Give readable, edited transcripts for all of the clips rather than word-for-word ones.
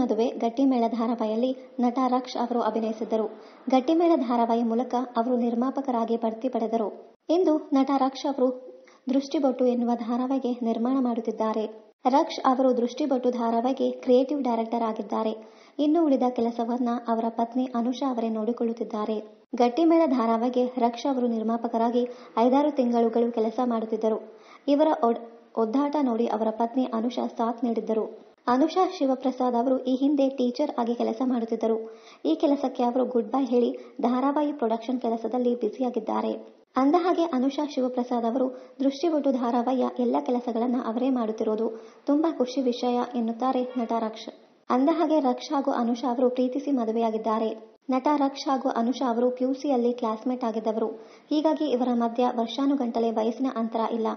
ಮದುವೆ ಗಟ್ಟಿಮೇಳ ಧಾರಾವಾಹಿಯಲ್ಲಿ ನಟ ರಕ್ಷ್ ಅವರು ಅಭಿನಯಿಸಿದ್ದರು. ಗಟ್ಟಿಮೇಳ ಧಾರಾವಾಹಿ ಮೂಲಕ ಅವರು ನಿರ್ಮಾಪಕರಾಗಿ ಬಡ್ತಿ ಪಡೆದರು. ಇಂದು ನಟ ರಕ್ಷ್ ಅವರು ದೃಷ್ಟಿಬೊಟ್ಟು ಎನ್ನುವ ಧಾರಾವಾಹಿಗೆ ನಿರ್ಮಾಣ ಮಾಡುತ್ತಿದ್ದಾರೆ. ರಕ್ಷ್ ಅವರು ದೃಷ್ಟಿಬೊಟ್ಟು ಧಾರಾವಾಹಿಗೆ ಕ್ರಿಯೇಟಿವ್ ಡೈರೆಕ್ಟರ್ ಆಗಿದ್ದಾರೆ. ಇನ್ನು ಉಳಿದ ಕೆಲಸವನ್ನ ಅವರ ಪತ್ನಿ ಅನುಷಾ ಅವರೇ ನೋಡಿಕೊಳ್ಳುತ್ತಿದ್ದಾರೆ. ಗಟ್ಟಿಮೇಳ ಧಾರಾವಾಹಿಗೆ ರಕ್ಷ್ ಅವರು ನಿರ್ಮಾಪಕರಾಗಿ 5-6 ತಿಂಗಳುಗಳು ಕೆಲಸ ಮಾಡುತ್ತಿದ್ದರು. ಇವರ ಒದ್ದಾಟ ನೋಡಿ ಅವರ ಪತ್ನಿ ಅನುಷಾ ಸಾಥ್ ನೀಡಿದ್ದರು. ಅನುಷಾ ಶಿವಪ್ರಸಾದ್ ಅವರು ಈ ಹಿಂದೆ ಟೀಚರ್ ಆಗಿ ಕೆಲಸ ಮಾಡುತ್ತಿದ್ದರು. ಈ ಕೆಲಸಕ್ಕೆ ಅವರು ಗುಡ್ ಬೈ ಹೇಳಿ ಧಾರಾವಾಹಿ ಪ್ರೊಡಕ್ಷನ್ ಕೆಲಸದಲ್ಲಿ ಬ್ಯುಸಿಯಾಗಿದ್ದಾರೆ. ಅಂದಹಾಗೆ ಅನುಷಾ ಶಿವಪ್ರಸಾದ್ ಅವರು ದೃಷ್ಟಿಬೊಟ್ಟು ಧಾರಾವಾಹಿಯ ಎಲ್ಲ ಕೆಲಸಗಳನ್ನ ಅವರೇ ಮಾಡುತ್ತಿರೋದು ತುಂಬಾ ಖುಷಿ ವಿಷಯ ಎನ್ನುತ್ತಾರೆ ನಟ ರಕ್ಷ್. ಅಂದಹಾಗೆ ರಕ್ಷ್ ಹಾಗೂ ಅನುಷಾ ಅವರು ಪ್ರೀತಿಸಿ ಮದುವೆಯಾಗಿದ್ದಾರೆ. ನಟ ರಕ್ಷ್ ಹಾಗೂ ಅನುಷಾ ಅವರು ಪಿಯುಸಿಯಲ್ಲಿ ಕ್ಲಾಸ್ಮೇಟ್ ಆಗಿದ್ದವರು. ಹೀಗಾಗಿ ಇವರ ಮಧ್ಯ ವರ್ಷಾನುಗಂಟಲೆ ವಯಸ್ಸಿನ ಅಂತರ ಇಲ್ಲ.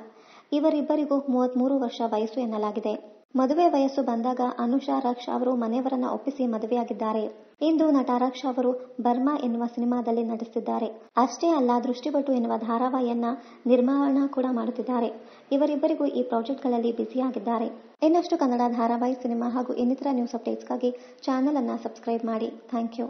ಇವರಿಬ್ಬರಿಗೂ 33 ವರ್ಷ ವಯಸ್ಸು ಎನ್ನಲಾಗಿದೆ. ಮದುವೆ ವಯಸ್ಸು ಬಂದಾಗ ಅನುಷಾ ರಕ್ಷ್ ಅವರು ಮನೆಯವರನ್ನ ಒಪ್ಪಿಸಿ ಮದುವೆಯಾಗಿದ್ದಾರೆ. ಇಂದು ನಟ ರಕ್ಷ್ ಅವರು ಬರ್ಮಾ ಎನ್ನುವ ಸಿನಿಮಾದಲ್ಲಿ ನಟಿಸುತ್ತಿದ್ದಾರೆ. ಅಷ್ಟೇ ಅಲ್ಲ, ದೃಷ್ಟಿಬೊಟ್ಟು ಎನ್ನುವ ಧಾರಾವಾಹಿಯನ್ನ ನಿರ್ಮಾಣ ಕೂಡ ಮಾಡುತ್ತಿದ್ದಾರೆ. ಇವರಿಬ್ಬರಿಗೂ ಈ ಪ್ರಾಜೆಕ್ಟ್ಗಳಲ್ಲಿ ಬ್ಯುಸಿಯಾಗಿದ್ದಾರೆ. ಇನ್ನಷ್ಟು ಕನ್ನಡ ಧಾರಾವಾಹಿ, ಸಿನಿಮಾ ಹಾಗೂ ಇನ್ನಿತರ ನ್ಯೂಸ್ ಅಪ್ಡೇಟ್ಸ್ಗಾಗಿ ಚಾನೆಲ್ ಅನ್ನ ಸಬ್ಸ್ಕ್ರೈಬ್ ಮಾಡಿ. Thank you.